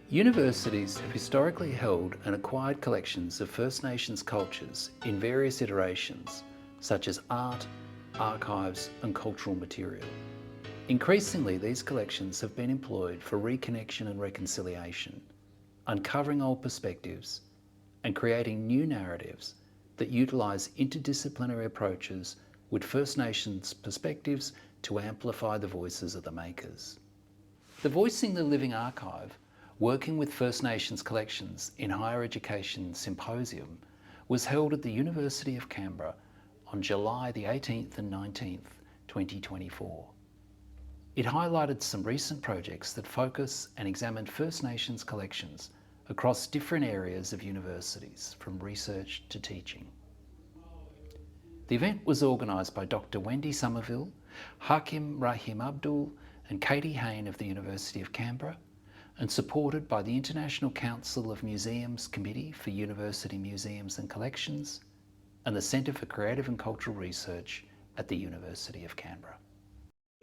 Universities have historically held and acquired collections of First Nations cultures in various iterations, such as art, archives and cultural material. Increasingly, these collections have been employed for reconnection and reconciliation, uncovering old perspectives and creating new narratives that utilise interdisciplinary approaches with First Nations perspectives to amplify the voices of the makers. The Voicing the Living Archive, working with First Nations collections in higher education symposium, was held at the University of Canberra on July the 18th and 19th, 2024. It highlighted some recent projects that focus and examine First Nations collections across different areas of universities, from research to teaching. The event was organised by Dr. Wendy Somerville, Hakim Rahim Abdul and Katie Hain of the University of Canberra, and supported by the International Council of Museums Committee for University Museums and Collections and the Centre for Creative and Cultural Research at the University of Canberra.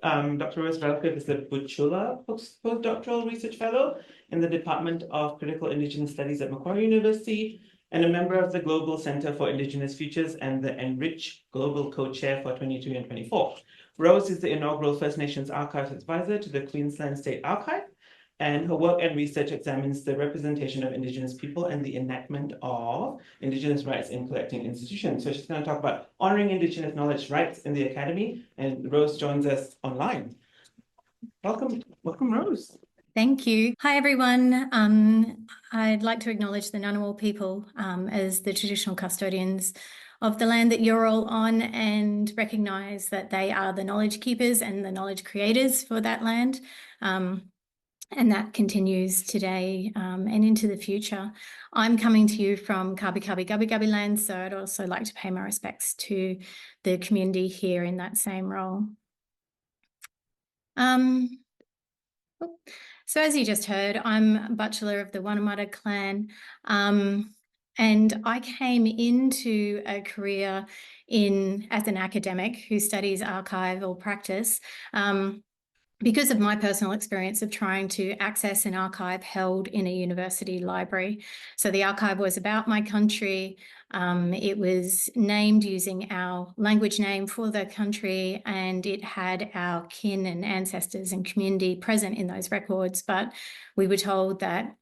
Dr. Rose Barrowcliffe is the Butchula Postdoctoral Research Fellow in the Department of Critical Indigenous Studies at Macquarie University and a member of the Global Centre for Indigenous Futures and the Enrich Global Co-Chair for 22 and 24. Rose is the inaugural First Nations Archives Advisor to the Queensland State Archive, and her work and research examines the representation of Indigenous people and the enactment of Indigenous rights in collecting institutions. So she's going to talk about honouring Indigenous knowledge rights in the academy, and Rose joins us online. Welcome, Rose. Thank you. Hi, everyone. I'd like to acknowledge the Ngunnawal people as the traditional custodians of the land that you're all on, and recognise that they are the knowledge keepers and the knowledge creators for that land. And that continues today and into the future. I'm coming to you from Kabi Kabi Gubbi Gubbi land, so I'd also like to pay my respects to the community here in that same role. So as you just heard, I'm Butchula of the Wannamata clan, and I came into a career as an academic who studies archival practice because of my personal experience of trying to access an archive held in a university library. So the archive was about my country. It was named using our language name for the country, and it had our kin and ancestors and community present in those records. But we were told that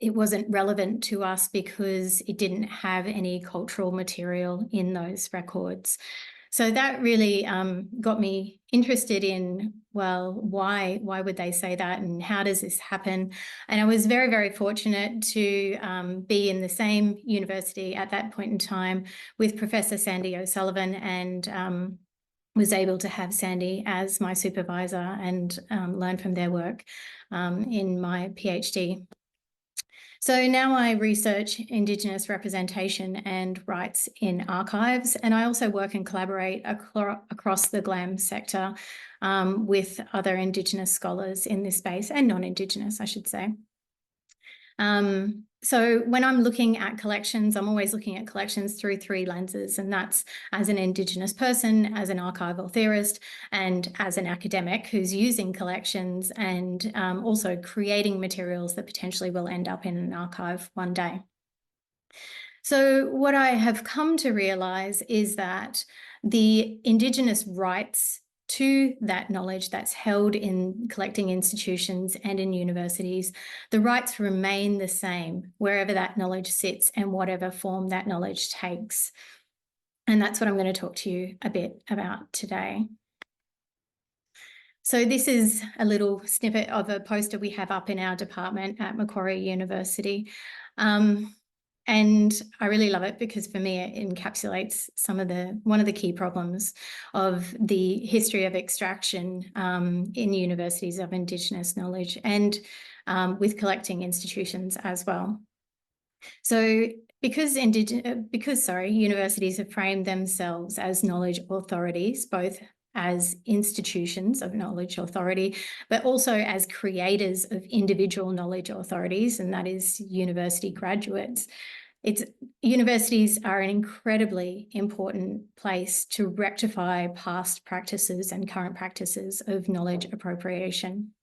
it wasn't relevant to us because it didn't have any cultural material in those records. So that really got me interested in, well, why would they say that, and how does this happen? And I was very, very fortunate to be in the same university at that point in time with Professor Sandy O'Sullivan, and was able to have Sandy as my supervisor and learn from their work in my PhD. So now I research Indigenous representation and rights in archives, and I also work and collaborate across the GLAM sector with other Indigenous scholars in this space, and non-Indigenous, I should say. So when I'm looking at collections, I'm always looking at collections through three lenses, and that's as an Indigenous person, as an archival theorist, and as an academic who's using collections and also creating materials that potentially will end up in an archive one day. So what I have come to realise is that the Indigenous rights to that knowledge that's held in collecting institutions and in universities, the rights remain the same wherever that knowledge sits and whatever form that knowledge takes. And that's what I'm going to talk to you a bit about today. So this is a little snippet of a poster we have up in our department at Macquarie University. And I really love it because for me it encapsulates one of the key problems of the history of extraction in universities of Indigenous knowledge, and with collecting institutions as well. So because universities have framed themselves as knowledge authorities, both as institutions of knowledge authority, but also as creators of individual knowledge authorities, and that is university graduates. Universities are an incredibly important place to rectify past practices and current practices of knowledge appropriation.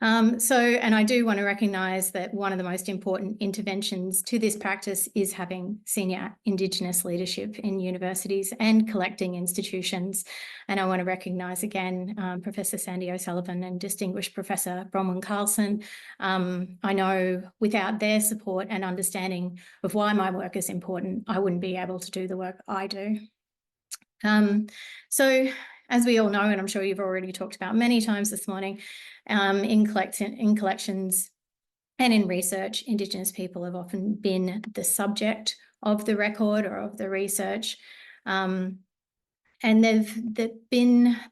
And I do want to recognise that one of the most important interventions to this practice is having senior Indigenous leadership in universities and collecting institutions. And I want to recognise again Professor Sandy O'Sullivan and distinguished Professor Bronwyn Carlson. I know without their support and understanding of why my work is important, I wouldn't be able to do the work I do. So as we all know, and I'm sure you've already talked about many times this morning, in collections and in research, Indigenous people have often been the subject of the record or of the research. And the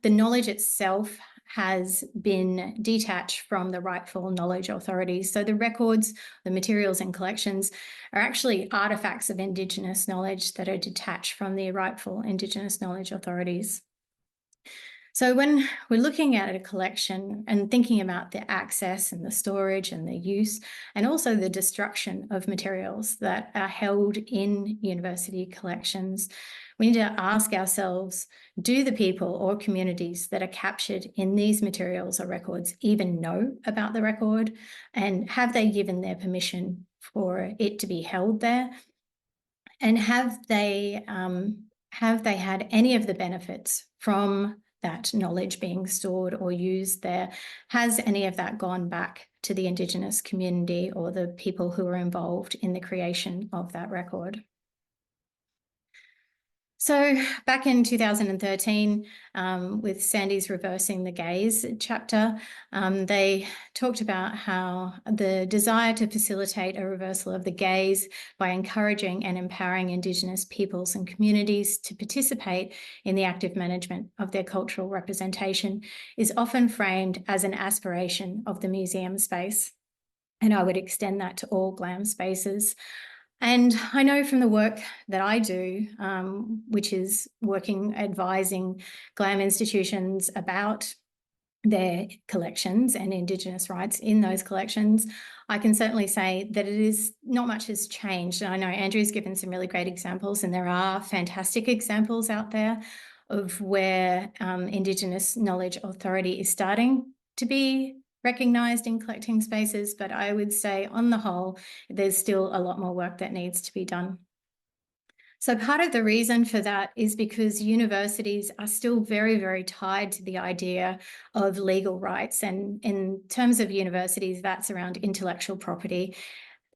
knowledge itself has been detached from the rightful knowledge authorities. So the records, the materials and collections are actually artefacts of Indigenous knowledge that are detached from the rightful Indigenous knowledge authorities. So when we're looking at a collection and thinking about the access and the storage and the use, and also the destruction of materials that are held in university collections, we need to ask ourselves, do the people or communities that are captured in these materials or records even know about the record? And have they given their permission for it to be held there? And have they had any of the benefits from that knowledge being stored or used there? Has any of that gone back to the Indigenous community or the people who are involved in the creation of that record? So back in 2013, with Sandy's Reversing the Gaze chapter, they talked about how the desire to facilitate a reversal of the gaze by encouraging and empowering Indigenous peoples and communities to participate in the active management of their cultural representation is often framed as an aspiration of the museum space. And I would extend that to all GLAM spaces. And I know from the work that I do, which is advising GLAM institutions about their collections and Indigenous rights in those collections, I can certainly say that it is not much has changed. And I know Andrew's given some really great examples, and there are fantastic examples out there of where Indigenous Knowledge Authority is starting to be recognised in collecting spaces, but I would say on the whole, there's still a lot more work that needs to be done. So part of the reason for that is because universities are still very, very tied to the idea of legal rights. And in terms of universities, that's around intellectual property.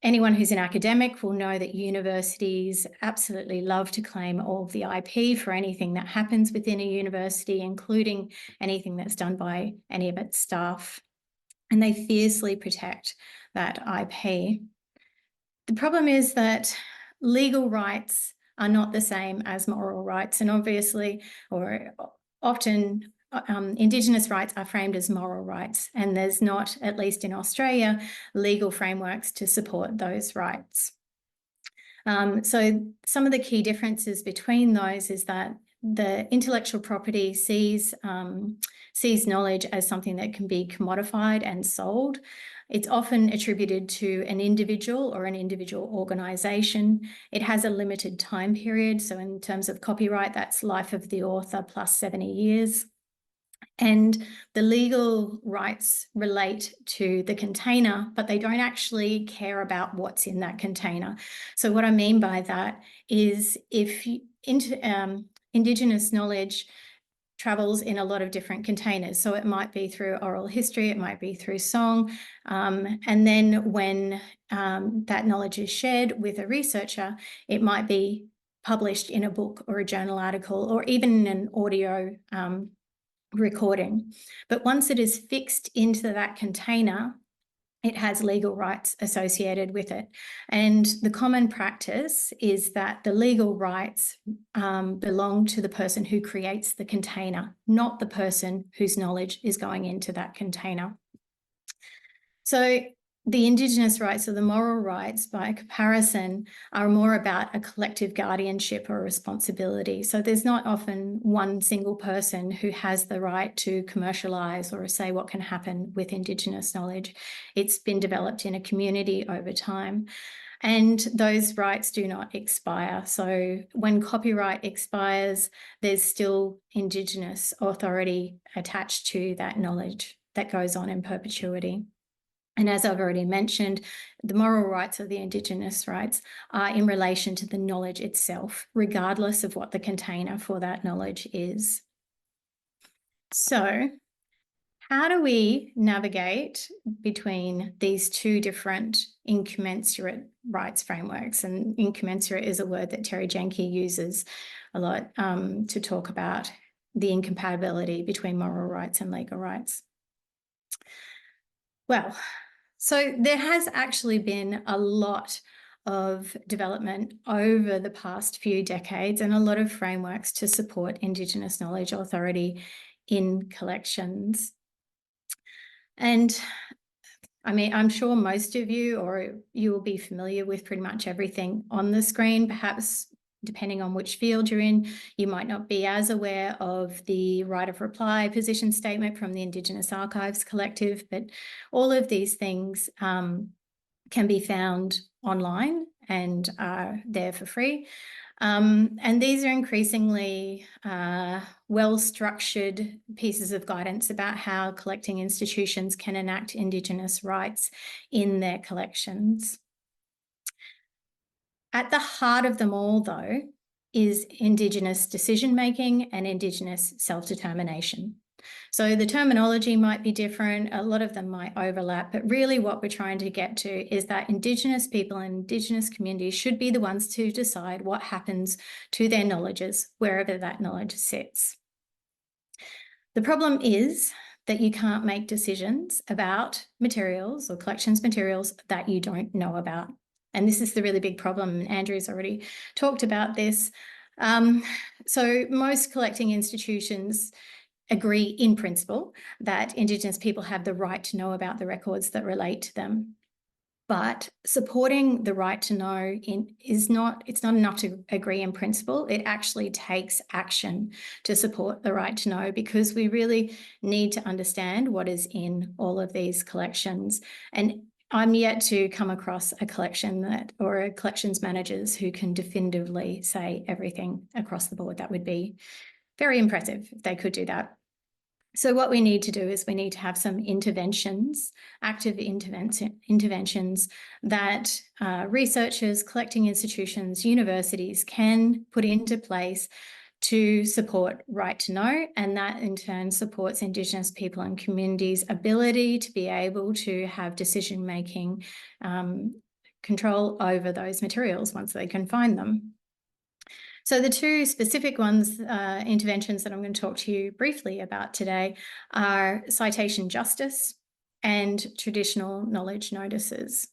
Anyone who's an academic will know that universities absolutely love to claim all of the IP for anything that happens within a university, including anything that's done by any of its staff. And they fiercely protect that IP. The problem is that legal rights are not the same as moral rights, and obviously, or often, Indigenous rights are framed as moral rights, and there's not, at least in Australia, legal frameworks to support those rights. So some of the key differences between those is that the intellectual property sees knowledge as something that can be commodified and sold. It's often attributed to an individual or an individual organisation. It has a limited time period. So in terms of copyright, that's life of the author plus 70 years. And the legal rights relate to the container, but they don't actually care about what's in that container. So what I mean by that is if Indigenous knowledge travels in a lot of different containers. So it might be through oral history, it might be through song. And then when that knowledge is shared with a researcher, it might be published in a book or a journal article, or even in an audio recording. But once it is fixed into that container, it has legal rights associated with it. And the common practice is that the legal rights belong to the person who creates the container, not the person whose knowledge is going into that container. So the Indigenous rights or the moral rights, by comparison, are more about a collective guardianship or responsibility. So there's not often one single person who has the right to commercialise or say what can happen with Indigenous knowledge. It's been developed in a community over time. And those rights do not expire. So when copyright expires, there's still Indigenous authority attached to that knowledge. that goes on in perpetuity. And as I've already mentioned, the moral rights or the Indigenous rights are in relation to the knowledge itself, regardless of what the container for that knowledge is. So how do we navigate between these two different incommensurate rights frameworks? And incommensurate is a word that Terry Jenke uses a lot to talk about the incompatibility between moral rights and legal rights. Well, so there has actually been a lot of development over the past few decades and a lot of frameworks to support Indigenous knowledge authority in collections. And I mean, I'm sure most of you, or you will be familiar with pretty much everything on the screen. Perhaps depending on which field you're in, you might not be as aware of the right of reply position statement from the Indigenous Archives Collective, but all of these things can be found online and are there for free. And these are increasingly well-structured pieces of guidance about how collecting institutions can enact Indigenous rights in their collections. At the heart of them all, though, is Indigenous decision-making and Indigenous self-determination. So the terminology might be different, a lot of them might overlap, but really what we're trying to get to is that Indigenous people and Indigenous communities should be the ones to decide what happens to their knowledges, wherever that knowledge sits. The problem is that you can't make decisions about materials or collections materials that you don't know about. And this is the really big problem, and Andrew's already talked about this. So most collecting institutions agree in principle that Indigenous people have the right to know about the records that relate to them. But supporting the right to know it's not enough to agree in principle. It actually takes action to support the right to know, because we really need to understand what is in all of these collections. And I'm yet to come across a collection or a collections managers who can definitively say everything across the board. That would be very impressive if they could do that. So what we need to do is we need to have some interventions, active interventions that researchers, collecting institutions, universities can put into place to support right to know, and that in turn supports Indigenous people and communities' ability to be able to have decision-making control over those materials once they can find them. So the two specific interventions that I'm going to talk to you briefly about today are citation justice and traditional knowledge notices.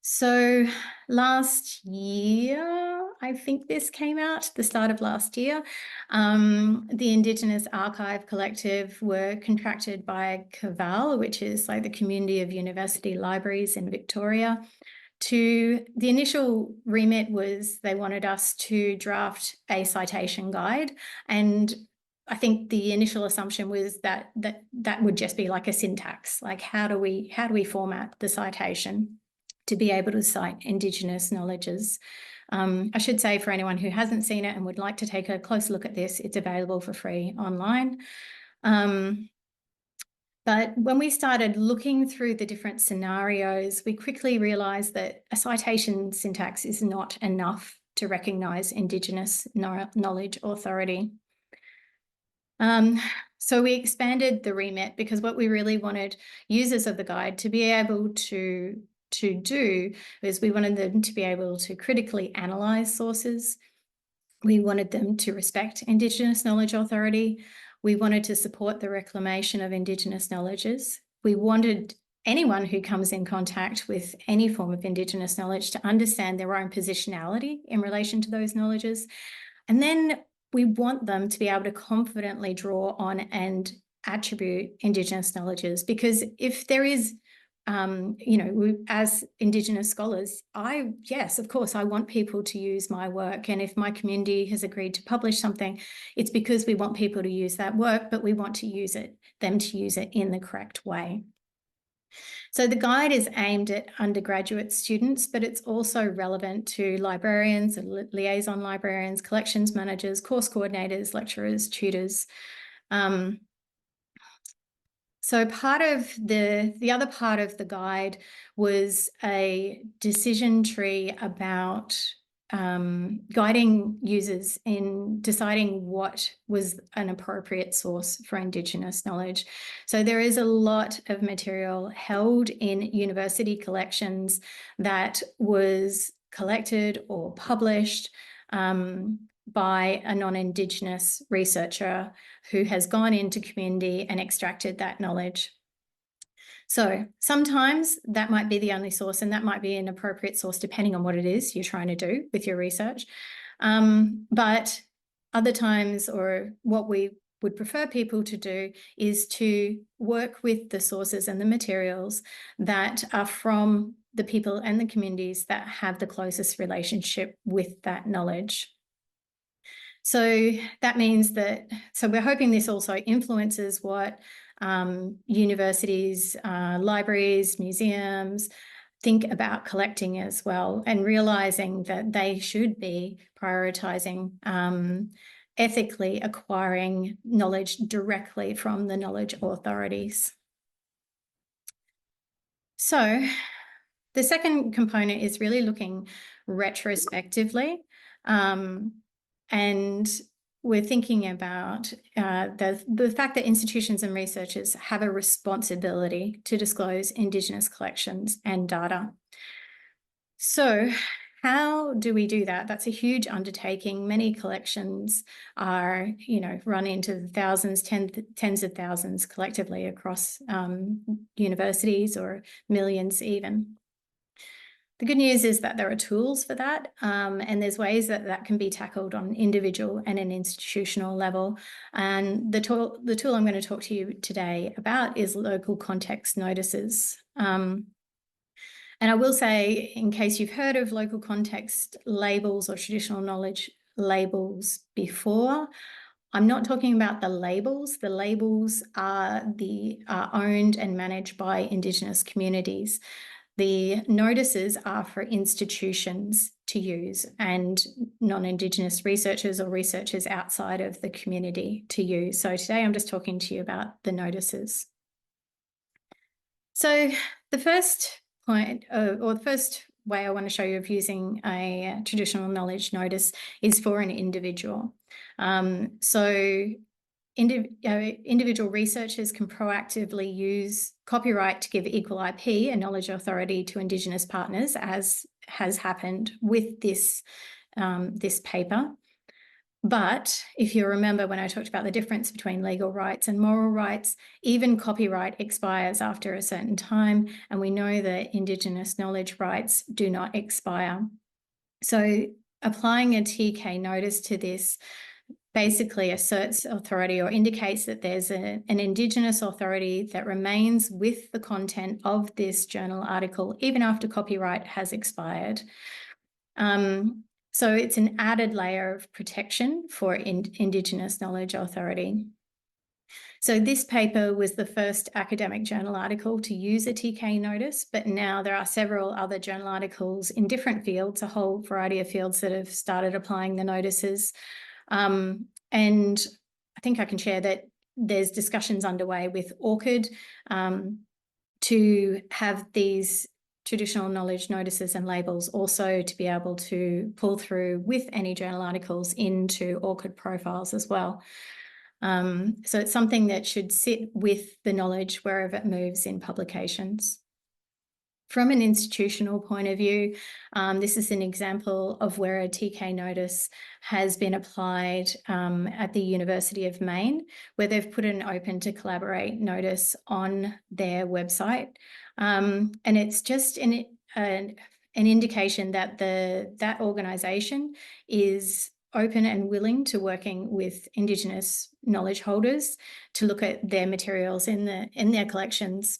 So last year, I think this came out, the start of last year, the Indigenous Archive Collective were contracted by CAVAL, which is like the Community of University Libraries in Victoria. The initial remit was they wanted us to draft a citation guide, and I think the initial assumption was that would just be like a syntax, like how do we format the citation to be able to cite Indigenous knowledges. I should say, for anyone who hasn't seen it and would like to take a close look at this, it's available for free online. But when we started looking through the different scenarios, we quickly realised that a citation syntax is not enough to recognise Indigenous knowledge authority. So we expanded the remit, because what we really wanted users of the guide to be able to do is we wanted them to be able to critically analyse sources. We wanted them to respect Indigenous knowledge authority. We wanted to support the reclamation of Indigenous knowledges. We wanted anyone who comes in contact with any form of Indigenous knowledge to understand their own positionality in relation to those knowledges. And then we want them to be able to confidently draw on and attribute Indigenous knowledges, because if there is as Indigenous scholars, yes, of course, I want people to use my work. And if my community has agreed to publish something, it's because we want people to use that work, but we want them to use it in the correct way. So the guide is aimed at undergraduate students, but it's also relevant to librarians and liaison librarians, collections managers, course coordinators, lecturers, tutors. So part of the other part of the guide was a decision tree about guiding users in deciding what was an appropriate source for Indigenous knowledge. So there is a lot of material held in university collections that was collected or published by a non-Indigenous researcher who has gone into community and extracted that knowledge. So sometimes that might be the only source, and that might be an appropriate source depending on what it is you're trying to do with your research. But other times, or what we would prefer people to do, is to work with the sources and the materials that are from the people and the communities that have the closest relationship with that knowledge. So that means that, so we're hoping this also influences what universities, libraries, museums think about collecting as well, and realizing that they should be prioritizing ethically acquiring knowledge directly from the knowledge authorities. So the second component is really looking retrospectively. And we're thinking about the fact that institutions and researchers have a responsibility to disclose Indigenous collections and data. So how do we do that? That's a huge undertaking. Many collections are, run into thousands, tens of thousands collectively across universities, or millions even. The good news is that there are tools for that, and there's ways that that can be tackled on an individual and an institutional level. And the tool I'm going to talk to you today about is local context notices. And I will say, in case you've heard of local context labels or traditional knowledge labels before, I'm not talking about the labels. The labels are owned and managed by Indigenous communities. The notices are for institutions to use and non-Indigenous researchers or researchers outside of the community to use. So today I'm just talking to you about the notices. So the first point, or the first way I want to show you of using a traditional knowledge notice is for an individual. Individual researchers can proactively use copyright to give equal IP and knowledge authority to Indigenous partners, as has happened with this paper. But if you remember when I talked about the difference between legal rights and moral rights, even copyright expires after a certain time, and we know that Indigenous knowledge rights do not expire. So applying a TK notice to this basically asserts authority or indicates that there's an Indigenous authority that remains with the content of this journal article even after copyright has expired. So it's an added layer of protection for Indigenous knowledge authority. So this paper was the first academic journal article to use a TK notice, but now there are several other journal articles in different fields, a whole variety of fields that have started applying the notices. And I think I can share that there's discussions underway with ORCID to have these traditional knowledge notices and labels also to be able to pull through with any journal articles into ORCID profiles as well. So it's something that should sit with the knowledge wherever it moves in publications. From an institutional point of view, this is an example of where a TK notice has been applied at the University of Maine, where they've put an open to collaborate notice on their website. And it's just an indication that that organisation is open and willing to working with Indigenous knowledge holders to look at their materials in their collections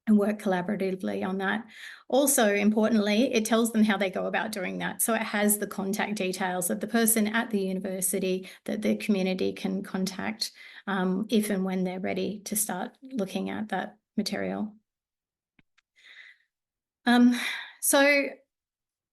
and work collaboratively on that. Also, importantly, it tells them how they go about doing that. So it has the contact details of the person at the university that the community can contact if and when they're ready to start looking at that material. So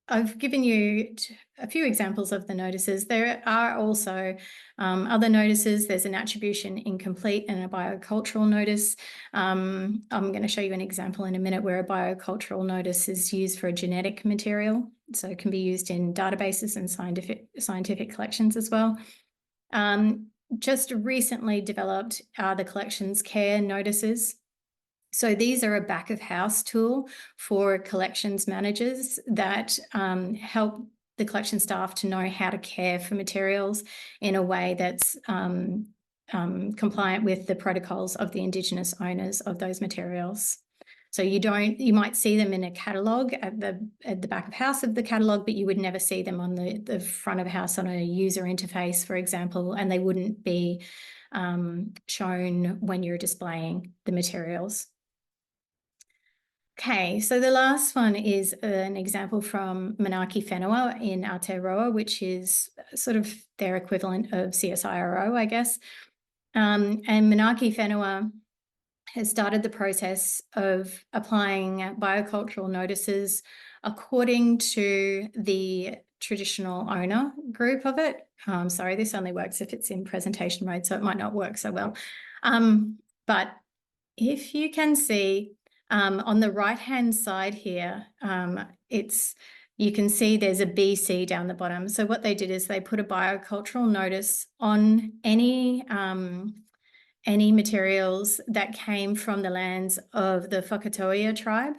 I've given you a few examples of the notices. There are also other notices. There's an attribution incomplete and a biocultural notice. I'm going to show you an example in a minute where a biocultural notice is used for a genetic material. So it can be used in databases and scientific collections as well. Just recently developed are the collections care notices. So these are a back of house tool for collections managers that help the collection staff to know how to care for materials in a way that's compliant with the protocols of the Indigenous owners of those materials. So you might see them in a catalogue at the back of house of the catalogue, but you would never see them on the front of house on a user interface, for example, and they wouldn't be shown when you're displaying the materials. Okay, so the last one is an example from Manaki Whenua in Aotearoa, which is sort of their equivalent of CSIRO, I guess. And Manaki Whenua has started the process of applying biocultural notices according to the traditional owner group of it. Sorry, this only works if it's in presentation mode, so it might not work so well. But if you can see, on the right-hand side here, you can see there's a BC down the bottom. So what they did is they put a biocultural notice on any materials that came from the lands of the Whakatoa tribe.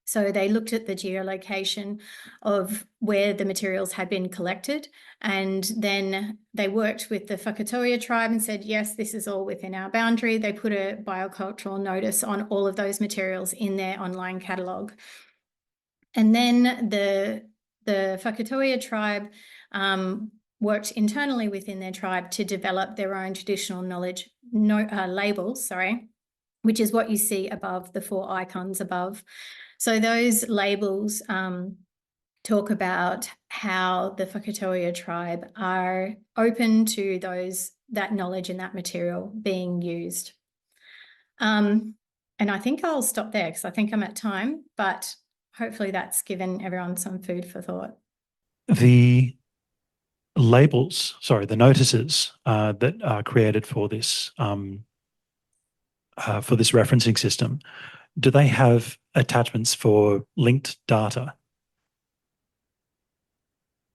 So they looked at the geolocation of where the materials had been collected, and then they worked with the Whakatoa tribe and said, yes, this is all within our boundary. They put a biocultural notice on all of those materials in their online catalogue. And then the Whakatoa tribe worked internally within their tribe to develop their own traditional knowledge labels, which is what you see above the 4 icons above. So those labels talk about how the Whakatoa tribe are open to that knowledge and that material being used. And I think I'll stop there because I think I'm at time, but hopefully that's given everyone some food for thought. The the notices that are created for this referencing system, do they have attachments for linked data?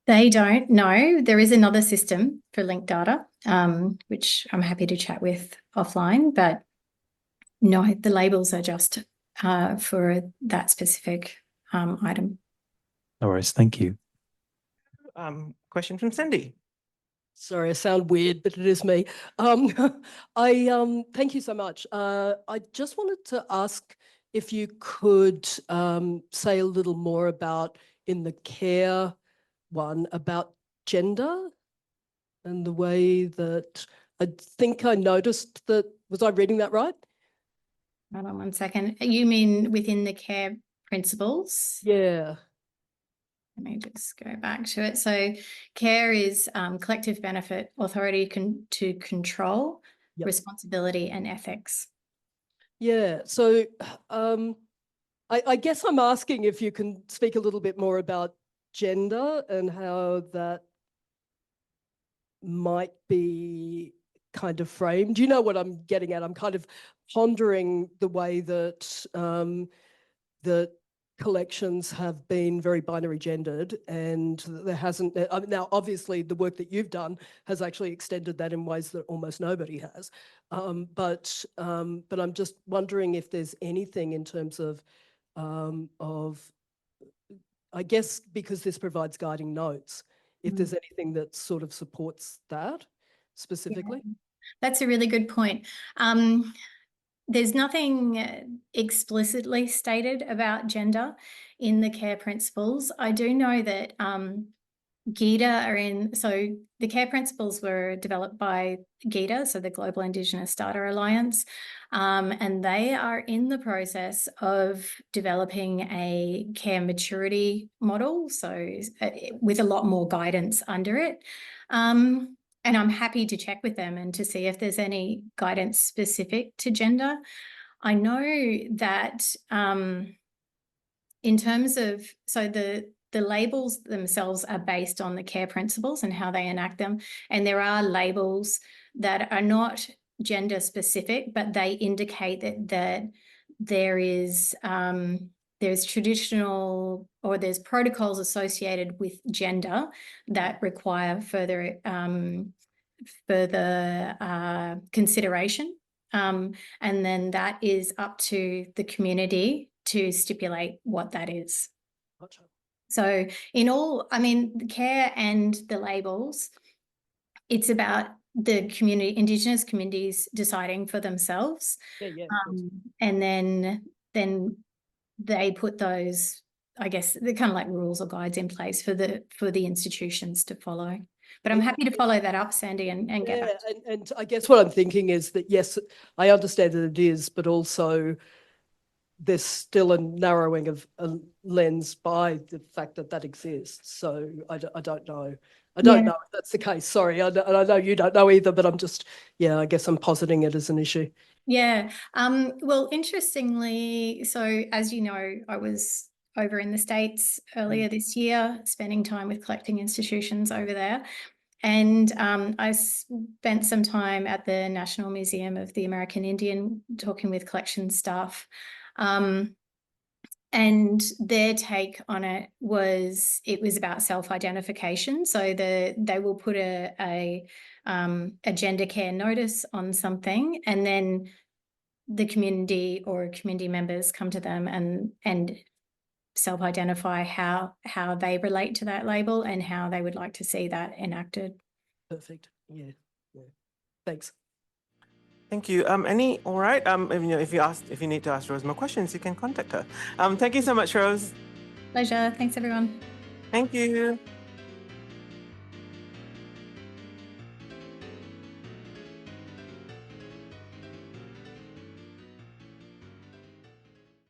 They don't. No, there is another system for linked data, which I'm happy to chat with offline, but no, the labels are just for that specific item. No worries, thank you. Question from Cindy. Sorry, I sound weird, but it is me. Thank you so much. I just wanted to ask if you could say a little more about, in the care one, about gender and the way that I think I noticed that. Was I reading that right? Hold on 1 second. You mean within the care principles? Yeah. Let me just go back to it. So care is collective benefit, authority to control, Yep. responsibility and ethics. Yeah. So I guess I'm asking if you can speak a little bit more about gender and how that might be kind of framed. Do you know what I'm getting at? I'm kind of pondering the way that that collections have been very binary gendered, and there hasn't. Now, obviously, the work that you've done has actually extended that in ways that almost nobody has. But I'm just wondering if there's anything in terms of, I guess, because this provides guiding notes, if there's anything that sort of supports that specifically. Yeah. That's a really good point. There's nothing explicitly stated about gender in the care principles. I do know that GIDA so the care principles were developed by GIDA, so the Global Indigenous Data Alliance, and they are in the process of developing a care maturity model, so with a lot more guidance under it. And I'm happy to check with them and to see if there's any guidance specific to gender. I know that in terms of, so the the labels themselves are based on the care principles and how they enact them. And there are labels that are not gender specific, but they indicate that there is there's traditional or there's protocols associated with gender that require further consideration. And then that is up to the community to stipulate what that is. Gotcha. So in all, I mean, the care and the labels, it's about the community, Indigenous communities deciding for themselves. Yeah. And then they put those, I guess, they're kind of like rules or guides in place for the institutions to follow. But I'm happy to follow that up, Sandy, and get back. And I guess what I'm thinking is that, yes, I understand that it is, but also there's still a narrowing of a lens by the fact that that exists. So I don't know. I don't know if that's the case. Sorry, I know you don't know either, but I'm just, I guess I'm positing it as an issue. Yeah. Well, interestingly, so as you know, I was over in the States earlier this year, spending time with collecting institutions over there. And I spent some time at the National Museum of the American Indian talking with collection staff. And their take on it was about self-identification. So they will put a gender care notice on something, and then the community or community members come to them and self-identify how they relate to that label and how they would like to see that enacted. Perfect. Yeah. Thanks. Thank you. All right. If you need to ask Rose more questions, you can contact her. Thank you so much, Rose. Pleasure. Thanks, everyone. Thank you.